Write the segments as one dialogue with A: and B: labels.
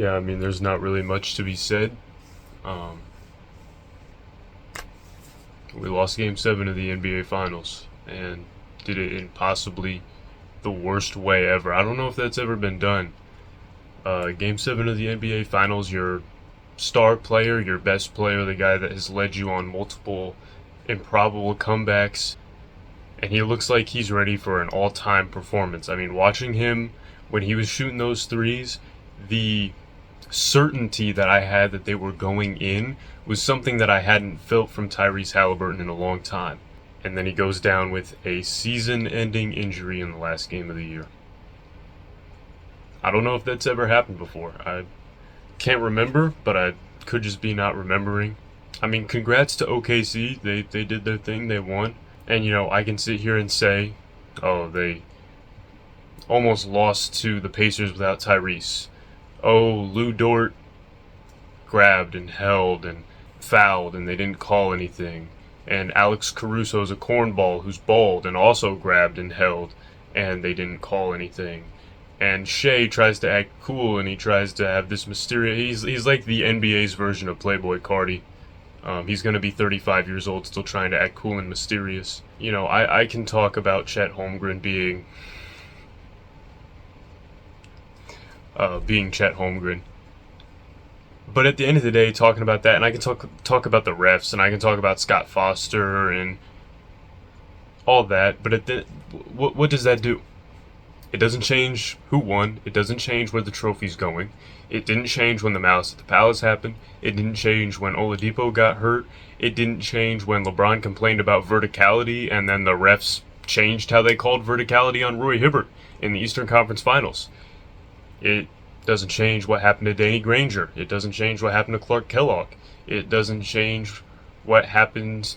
A: Yeah, I mean, there's not really much to be said. Um, we lost Game 7 of the NBA Finals and did it in possibly the worst way ever. I don't know if that's ever been done. Game 7 of the NBA Finals, your star player, your best player, the guy that has led you on multiple improbable comebacks, and he looks like he's ready for an all-time performance. I mean, watching him when he was shooting those threes, the certainty that I had that they were going in was something that I hadn't felt from Tyrese Halliburton in a long time. And then he goes down with a season-ending injury in the last game of the year. I don't know if that's ever happened before. I can't remember, but I could just be not remembering. I mean, congrats to OKC. They did their thing. They won. And, I can sit here and say, oh, they almost lost to the Pacers without Tyrese. Oh, Lou Dort grabbed and held and fouled and they didn't call anything. And Alex Caruso's a cornball who's bald and also grabbed and held and they didn't call anything. And Shea tries to act cool and he tries to have this mysterious... He's like the NBA's version of Playboy Cardi. He's going to be 35 years old still trying to act cool and mysterious. I can talk about Chet Holmgren being Chet Holmgren. But at the end of the day, talking about that, and I can talk about the refs, and I can talk about Scott Foster and all that, but what does that do? It doesn't change who won. It doesn't change where the trophy's going. It didn't change when the Malice at the Palace happened. It didn't change when Oladipo got hurt. It didn't change when LeBron complained about verticality and then the refs changed how they called verticality on Roy Hibbert in the Eastern Conference Finals. It doesn't change what happened to Danny Granger. It doesn't change what happened to Clark Kellogg. It doesn't change what happened,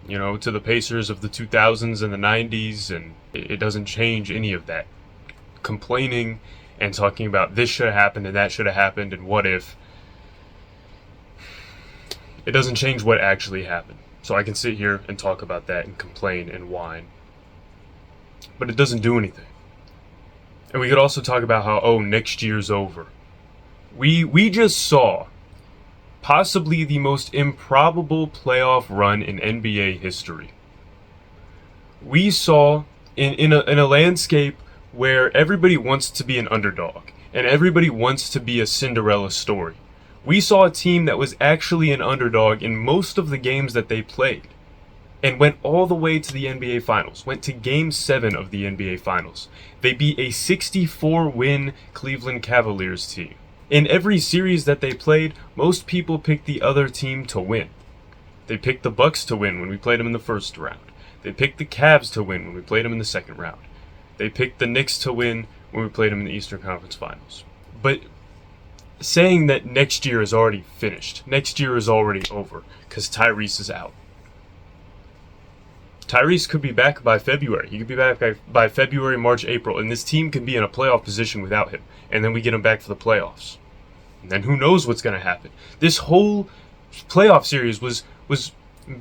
A: to the Pacers of the 2000s and the 90s, and it doesn't change any of that. Complaining and talking about this should have happened and that should have happened and what if, it doesn't change what actually happened. So I can sit here and talk about that and complain and whine, but it doesn't do anything. And we could also talk about how, next year's over. We just saw possibly the most improbable playoff run in NBA history. We saw in a landscape where everybody wants to be an underdog and everybody wants to be a Cinderella story. We saw a team that was actually an underdog in most of the games that they played and went all the way to the NBA Finals, went to Game 7 of the NBA Finals. They beat a 64-win Cleveland Cavaliers team. In every series that they played, most people picked the other team to win. They picked the Bucks to win when we played them in the first round. They picked the Cavs to win when we played them in the second round. They picked the Knicks to win when we played them in the Eastern Conference Finals. But saying that next year is already finished, next year is already over, because Tyrese is out. Tyrese could be back by February. He could be back by February, March, April, and this team could be in a playoff position without him. And then we get him back for the playoffs. And then who knows what's going to happen. This whole playoff series was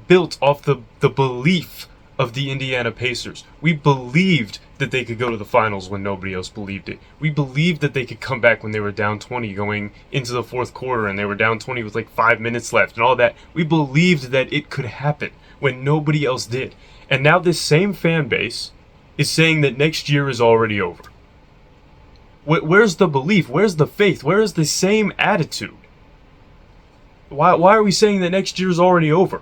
A: built off the belief of the Indiana Pacers. We believed that they could go to the finals when nobody else believed it. We believed that they could come back when they were down 20 going into the fourth quarter and they were down 20 with like 5 minutes left and all that. We believed that it could happen when nobody else did. And now this same fan base is saying that next year is already over. Where's the belief? Where's the faith? Where is the same attitude? Why are we saying that next year is already over?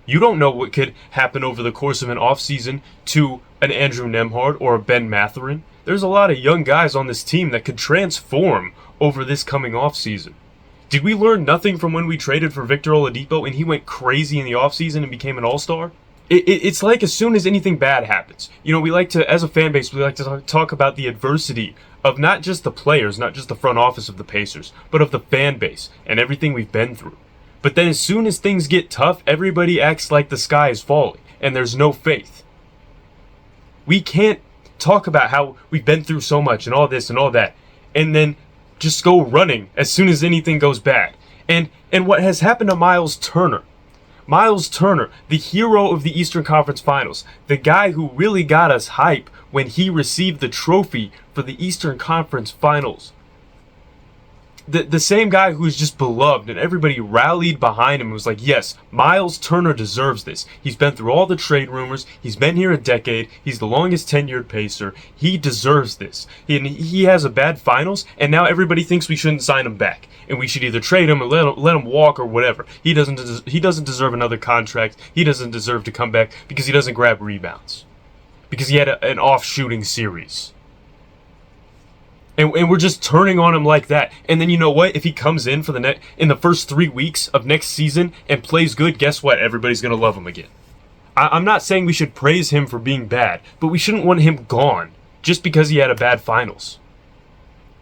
A: You don't know what could happen over the course of an offseason to an Andrew Nembhard or a Ben Mathurin. There's a lot of young guys on this team that could transform over this coming offseason. Did we learn nothing from when we traded for Victor Oladipo and he went crazy in the offseason and became an all-star? It's like as soon as anything bad happens, we like to, as a fan base, we like to talk about the adversity of not just the players, not just the front office of the Pacers, but of the fan base and everything we've been through. But then as soon as things get tough, everybody acts like the sky is falling and there's no faith. We can't talk about how we've been through so much and all this and all that and then just go running as soon as anything goes bad. And what has happened to Miles Turner, the hero of the Eastern Conference Finals, the guy who really got us hype when he received the trophy for the Eastern Conference Finals. the same guy who is just beloved and everybody rallied behind him and was like, yes, Miles Turner deserves this. He's been through all the trade rumors. He's been here a decade. He's the longest tenured Pacer. He deserves this. He has a bad finals, and now everybody thinks we shouldn't sign him back. And we should either trade him or let him walk or whatever. He doesn't deserve another contract. He doesn't deserve to come back because he doesn't grab rebounds. Because he had an off-shooting series. And we're just turning on him like that. And then you know what? If he comes in in the first 3 weeks of next season and plays good, guess what? Everybody's going to love him again. I'm not saying we should praise him for being bad, but we shouldn't want him gone just because he had a bad finals.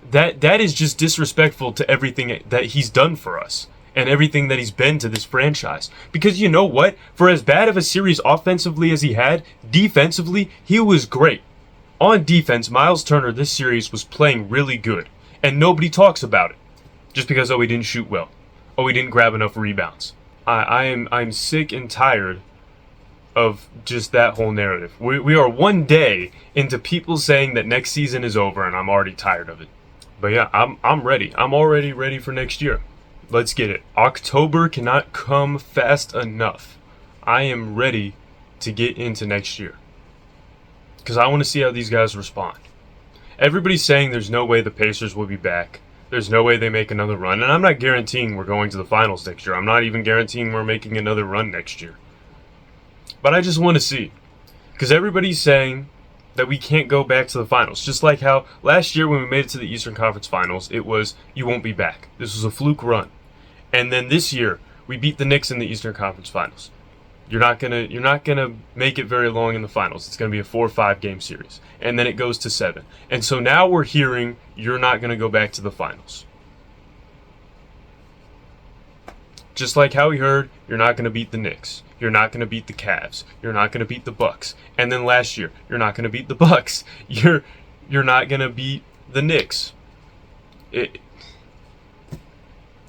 A: That is just disrespectful to everything that he's done for us and everything that he's been to this franchise. Because you know what? For as bad of a series offensively as he had, defensively, he was great. On defense, Miles Turner this series was playing really good, and nobody talks about it. Just because, he didn't shoot well. He didn't grab enough rebounds. I'm sick and tired of just that whole narrative. We are one day into people saying that next season is over, and I'm already tired of it. But yeah, I'm ready. I'm already ready for next year. Let's get it. October cannot come fast enough. I am ready to get into next year. Because I want to see how these guys respond. Everybody's saying there's no way the Pacers will be back. There's no way they make another run. And I'm not guaranteeing we're going to the finals next year. I'm not even guaranteeing we're making another run next year. But I just want to see. Because everybody's saying that we can't go back to the finals. Just like how last year when we made it to the Eastern Conference Finals, it was, you won't be back. This was a fluke run. And then this year, we beat the Knicks in the Eastern Conference Finals. You're not gonna make it very long in the finals. It's gonna be a 4 or 5 game series, and then it goes to 7. And so now we're hearing you're not gonna go back to the finals. Just like how we heard you're not gonna beat the Knicks, you're not gonna beat the Cavs, you're not gonna beat the Bucks, and then last year you're not gonna beat the Bucks, you're not gonna beat the Knicks.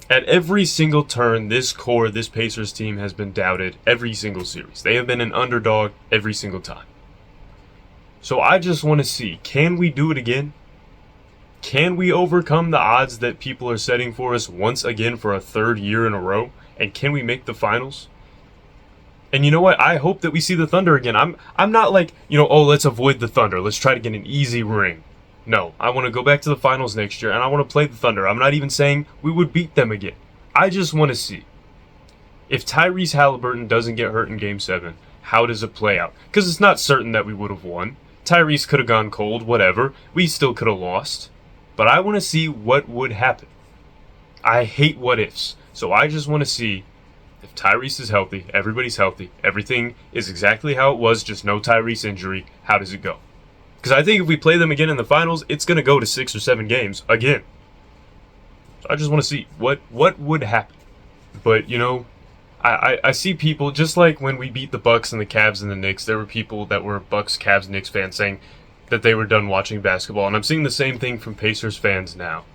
A: At every single turn, this Pacers team has been doubted every single series. They have been an underdog every single time. So I just want to see, can we do it again? Can we overcome the odds that people are setting for us once again for a 3rd year in a row? And can we make the finals? And you know what? I hope that we see the Thunder again. I'm not like, let's avoid the Thunder. Let's try to get an easy ring. No, I want to go back to the finals next year, and I want to play the Thunder. I'm not even saying we would beat them again. I just want to see. If Tyrese Halliburton doesn't get hurt in Game 7, how does it play out? Because it's not certain that we would have won. Tyrese could have gone cold, whatever. We still could have lost. But I want to see what would happen. I hate what ifs. So I just want to see if Tyrese is healthy, everybody's healthy, everything is exactly how it was, just no Tyrese injury, how does it go? Because I think if we play them again in the finals, it's going to go to 6 or 7 games again. So I just want to see what would happen. But, I see people, just like when we beat the Bucks and the Cavs and the Knicks, there were people that were Bucks, Cavs, Knicks fans saying that they were done watching basketball. And I'm seeing the same thing from Pacers fans now.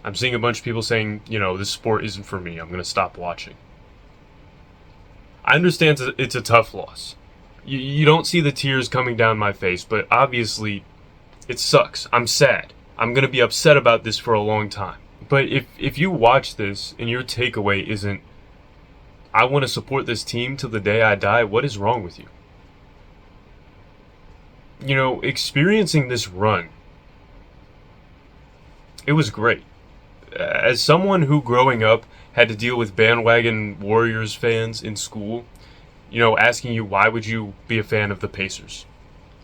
A: I'm seeing a bunch of people saying, this sport isn't for me. I'm going to stop watching. I understand it's a tough loss. You don't see the tears coming down my face, but obviously it sucks. I'm sad. I'm going to be upset about this for a long time. But if you watch this and your takeaway isn't, I want to support this team till the day I die, what is wrong with you? Experiencing this run, it was great. As someone who growing up had to deal with bandwagon Warriors fans in school, asking you why would you be a fan of the Pacers.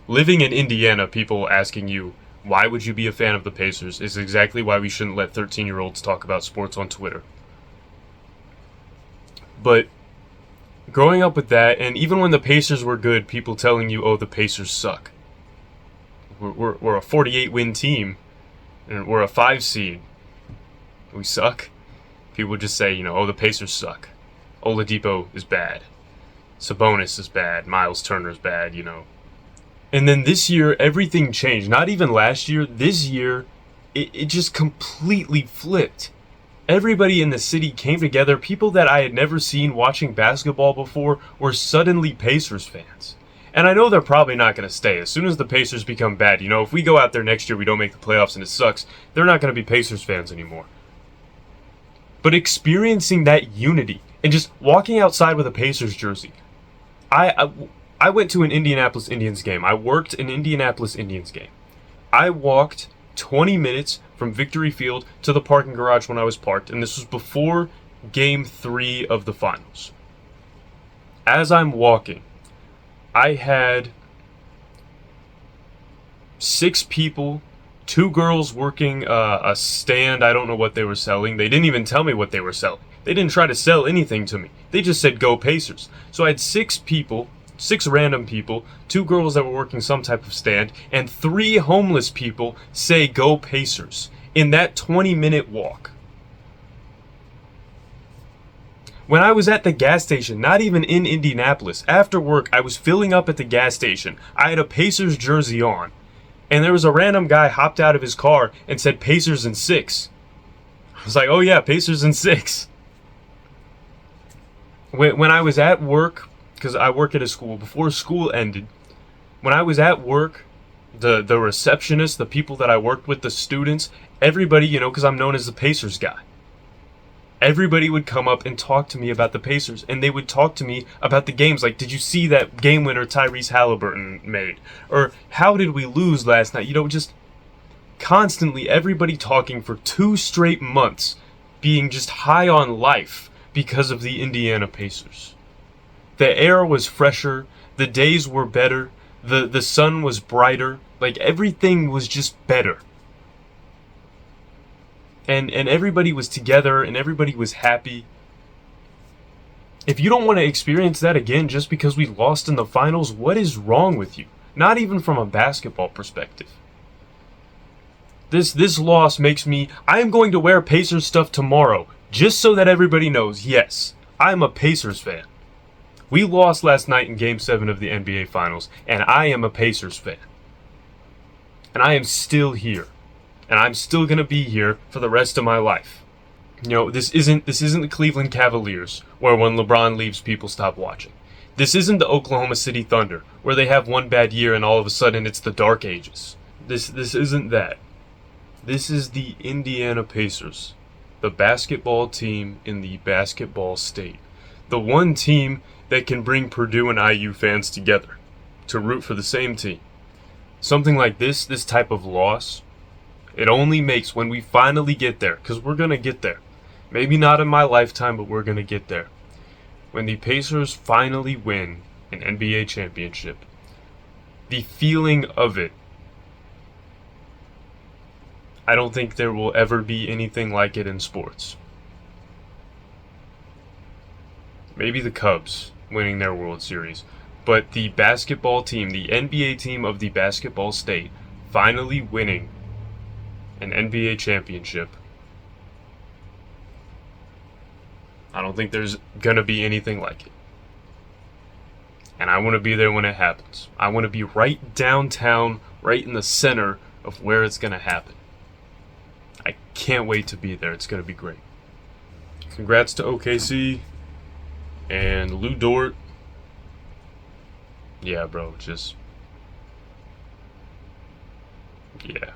A: Living in Indiana, people asking you why would you be a fan of the Pacers is exactly why we shouldn't let 13-year-olds talk about sports on Twitter. But growing up with that, and even when the Pacers were good, people telling you, the Pacers suck. We're a 48-win team, and we're a 5 seed. We suck. People would just say, the Pacers suck. Oladipo is bad. Sabonis is bad. Miles Turner is bad, And then this year, everything changed. Not even last year. This year, it just completely flipped. Everybody in the city came together. People that I had never seen watching basketball before were suddenly Pacers fans. And I know they're probably not going to stay. As soon as the Pacers become bad, if we go out there next year, we don't make the playoffs and it sucks, they're not going to be Pacers fans anymore. But experiencing that unity and just walking outside with a Pacers jersey. I went to an Indianapolis Indians game. I worked an Indianapolis Indians game. I walked 20 minutes from Victory Field to the parking garage when I was parked, and this was before Game 3 of the finals. As I'm walking, I had 6 people, 2 girls working a stand. I don't know what they were selling. They didn't even tell me what they were selling. They didn't try to sell anything to me. They just said, "Go Pacers." So I had 6 people, 6 random people, 2 girls that were working some type of stand, and 3 homeless people say, "Go Pacers," in that 20-minute walk. When I was at the gas station, not even in Indianapolis, after work, I was filling up at the gas station. I had a Pacers jersey on, and there was a random guy hopped out of his car and said, "Pacers in 6." I was like, "Oh yeah, Pacers in 6." When I was at work, because I work at a school, before school ended, when I was at work, the receptionist, the people that I worked with, the students, everybody, because I'm known as the Pacers guy. Everybody would come up and talk to me about the Pacers, and they would talk to me about the games. Like, did you see that game winner Tyrese Halliburton made? Or how did we lose last night? Just constantly everybody talking for 2 straight months, being just high on life because of the Indiana Pacers. The air was fresher, the days were better, the sun was brighter, like everything was just better. And everybody was together and everybody was happy. If you don't want to experience that again just because we lost in the finals, what is wrong with you? Not even from a basketball perspective. This loss makes me... I am going to wear Pacers stuff tomorrow just so that everybody knows, yes, I'm a Pacers fan. We lost last night in Game 7 of the NBA Finals, and I am a Pacers fan. And I am still here. And I'm still going to be here for the rest of my life. This isn't the Cleveland Cavaliers, where when LeBron leaves, people stop watching. This isn't the Oklahoma City Thunder, where they have one bad year and all of a sudden it's the Dark Ages. This isn't that. This is the Indiana Pacers, the basketball team in the basketball state. The one team that can bring Purdue and IU fans together to root for the same team. Something like this type of loss, it only makes when we finally get there, because we're going to get there. Maybe not in my lifetime, but we're going to get there. When the Pacers finally win an NBA championship, the feeling of it, I don't think there will ever be anything like it in sports. Maybe the Cubs winning their World Series. But the basketball team, the NBA team of the basketball state, finally winning an NBA championship. I don't think there's going to be anything like it. And I want to be there when it happens. I want to be right downtown, right in the center of where it's going to happen. I can't wait to be there. It's going to be great. Congrats to OKC and Lou Dort. Yeah, bro, yeah.